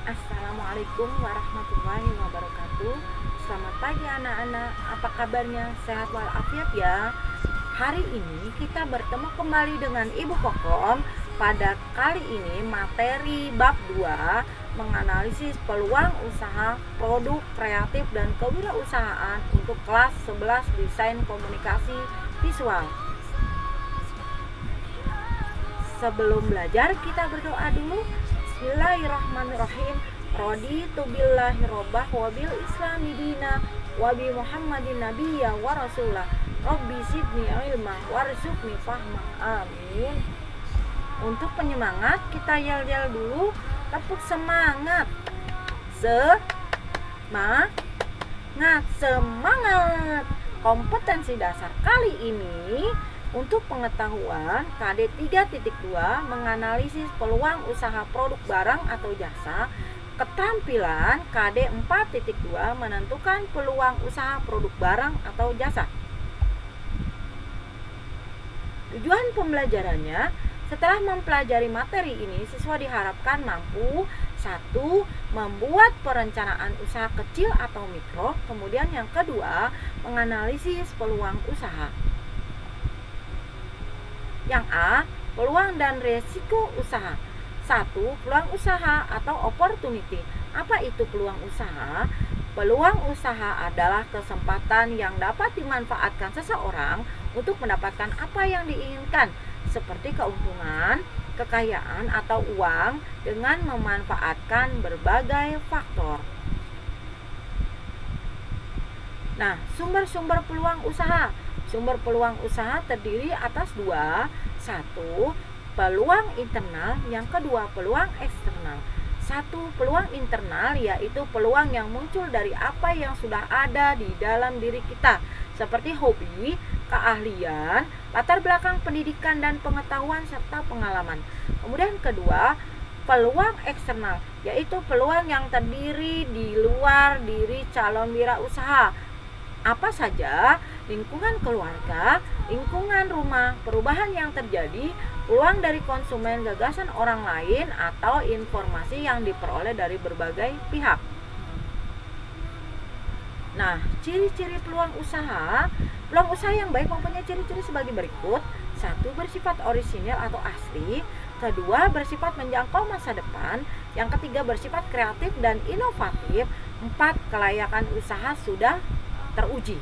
Assalamualaikum warahmatullahi wabarakatuh. Selamat pagi anak-anak, apa kabarnya? Sehat walafiat ya. Hari ini kita bertemu kembali dengan Ibu Kokom. Pada kali ini materi bab 2 menganalisis peluang usaha, produk kreatif dan kewirausahaan untuk kelas 11 desain komunikasi visual. Sebelum belajar kita berdoa dulu. Bismillahirrahmanirrahim. Raditu billahi robbah wa bil islami dina wa bi Muhammadin nabiyya wa rasulah. Rabbi sidni ilma warzuqni fahma. Amin. Untuk penyemangat kita yel-yel dulu, tepuk semangat. Semangat. Kompetensi dasar kali ini untuk pengetahuan KD 3.2 menganalisis peluang usaha produk barang atau jasa. Keterampilan KD 4.2 menentukan peluang usaha produk barang atau jasa. Tujuan pembelajarannya, setelah mempelajari materi ini, siswa diharapkan mampu 1. Membuat perencanaan usaha kecil atau mikro. Kemudian yang kedua, menganalisis peluang usaha. Yang A, peluang dan resiko usaha. 1. Peluang usaha atau opportunity. Apa itu peluang usaha? Peluang usaha adalah kesempatan yang dapat dimanfaatkan seseorang untuk mendapatkan apa yang diinginkan, seperti keuntungan, kekayaan, atau uang dengan memanfaatkan berbagai faktor. Nah, sumber-sumber peluang usaha. Sumber peluang usaha terdiri atas 2. 1. Peluang internal. Yang kedua, peluang eksternal. 1. Peluang internal yaitu peluang yang muncul dari apa yang sudah ada di dalam diri kita, seperti hobi, keahlian, latar belakang pendidikan dan pengetahuan serta pengalaman. Kemudian kedua, peluang eksternal yaitu peluang yang terdiri di luar diri calon wirausaha. Apa saja? Lingkungan keluarga, lingkungan rumah, perubahan yang terjadi, peluang dari konsumen, gagasan orang lain, atau informasi yang diperoleh dari berbagai pihak. Nah, ciri-ciri peluang usaha. Peluang usaha yang baik mempunyai ciri-ciri sebagai berikut. 1. Bersifat orisinil atau asli. 2. Bersifat menjangkau masa depan. Yang ketiga, bersifat kreatif dan inovatif. 4. Kelayakan usaha sudah teruji.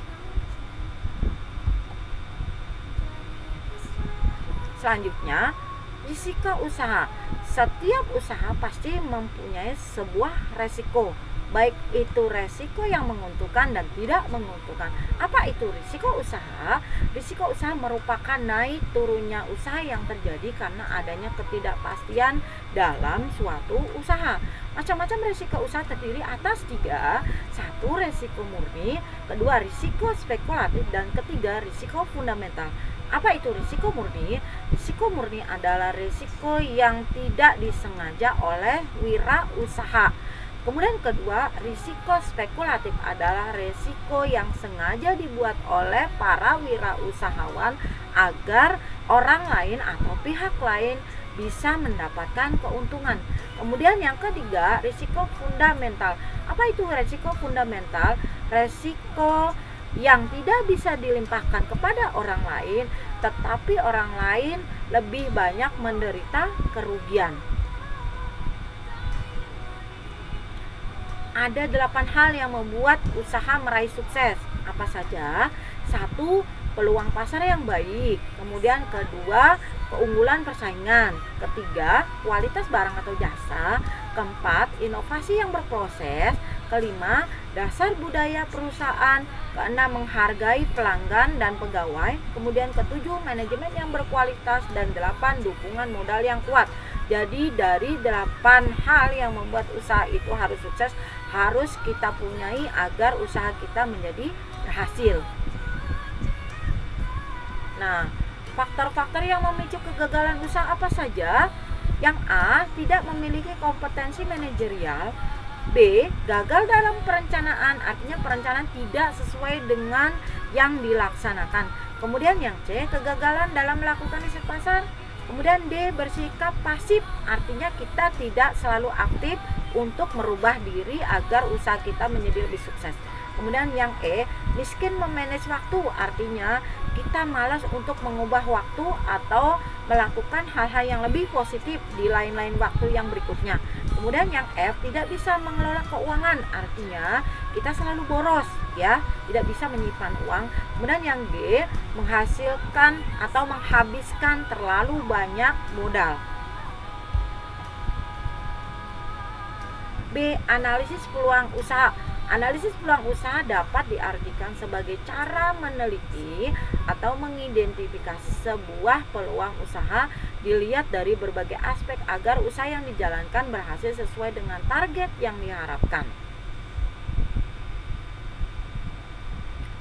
Selanjutnya, risiko usaha. Setiap usaha pasti mempunyai sebuah resiko, baik itu resiko yang menguntungkan dan tidak menguntungkan. Apa itu risiko usaha? Risiko usaha merupakan naik turunnya usaha yang terjadi karena adanya ketidakpastian dalam suatu usaha. Macam-macam risiko usaha terdiri atas 3. 1. Risiko murni. 2. Risiko spekulatif. Dan ketiga, risiko fundamental. Apa itu risiko murni? Risiko murni adalah risiko yang tidak disengaja oleh wirausaha. Kemudian kedua, risiko spekulatif adalah risiko yang sengaja dibuat oleh para wirausahawan agar orang lain atau pihak lain bisa mendapatkan keuntungan. Kemudian yang ketiga, risiko fundamental. Apa itu risiko fundamental? Risiko yang tidak bisa dilimpahkan kepada orang lain, tetapi orang lain lebih banyak menderita kerugian. Ada 8 hal yang membuat usaha meraih sukses. Apa saja? 1. Peluang pasar yang baik. Kemudian kedua, keunggulan persaingan. Ketiga, kualitas barang atau jasa. Keempat, inovasi yang berproses. Kelima, dasar budaya perusahaan. Keenam, menghargai pelanggan dan pegawai. Kemudian ketujuh, manajemen yang berkualitas. Dan 8, dukungan modal yang kuat. Jadi dari 8 hal yang membuat usaha itu harus sukses, harus kita punyai agar usaha kita menjadi berhasil. Nah, faktor-faktor yang memicu kegagalan usaha apa saja? Yang A, tidak memiliki kompetensi manajerial. B, gagal dalam perencanaan, artinya perencanaan tidak sesuai dengan yang dilaksanakan. Kemudian yang C, kegagalan dalam melakukan riset pasar. Kemudian D, bersikap pasif, artinya kita tidak selalu aktif untuk merubah diri agar usaha kita menjadi lebih sukses. Kemudian yang E, miskin memanage waktu, artinya kita malas untuk mengubah waktu atau melakukan hal-hal yang lebih positif di lain-lain waktu yang berikutnya. Kemudian yang F, tidak bisa mengelola keuangan, artinya kita selalu boros ya, tidak bisa menyimpan uang. Kemudian yang G, menghasilkan atau menghabiskan terlalu banyak modal. B, analisis peluang usaha. Analisis peluang usaha dapat diartikan sebagai cara meneliti atau mengidentifikasi sebuah peluang usaha dilihat dari berbagai aspek agar usaha yang dijalankan berhasil sesuai dengan target yang diharapkan.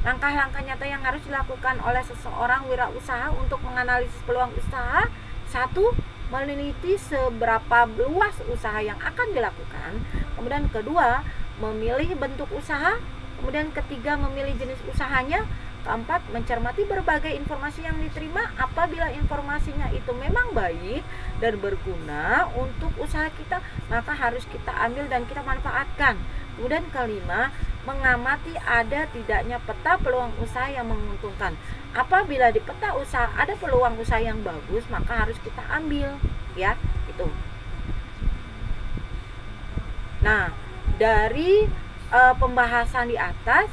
Langkah-langkah nyata yang harus dilakukan oleh seseorang wirausaha untuk menganalisis peluang usaha. 1. Meneliti seberapa luas usaha yang akan dilakukan. Kemudian kedua, memilih bentuk usaha. Kemudian ketiga, memilih jenis usahanya. Keempat, mencermati berbagai informasi yang diterima. Apabila informasinya itu memang baik dan berguna untuk usaha kita, maka harus kita ambil dan kita manfaatkan. Kemudian kelima, mengamati ada tidaknya peta peluang usaha yang menguntungkan. Apabila di peta usaha ada peluang usaha yang bagus, maka harus kita ambil, ya, itu. Nah, dari pembahasan di atas,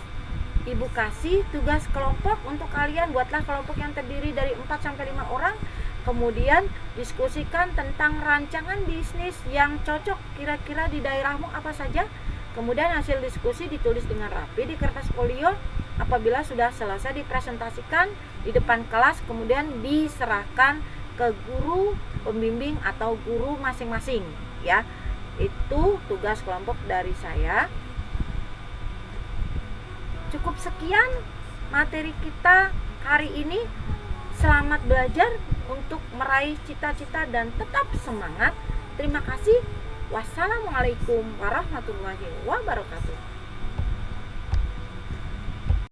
Ibu kasih tugas kelompok untuk kalian. Buatlah kelompok yang terdiri dari 4-5 orang. Kemudian diskusikan tentang rancangan bisnis yang cocok kira-kira di daerahmu apa saja. Kemudian hasil diskusi ditulis dengan rapi di kertas folio. Apabila sudah selesai dipresentasikan di depan kelas, kemudian diserahkan ke guru pembimbing atau guru masing-masing, ya. Itu tugas kelompok dari saya. Cukup sekian materi kita hari ini. Selamat belajar untuk meraih cita-cita dan tetap semangat. Terima kasih. Wassalamualaikum warahmatullahi wabarakatuh.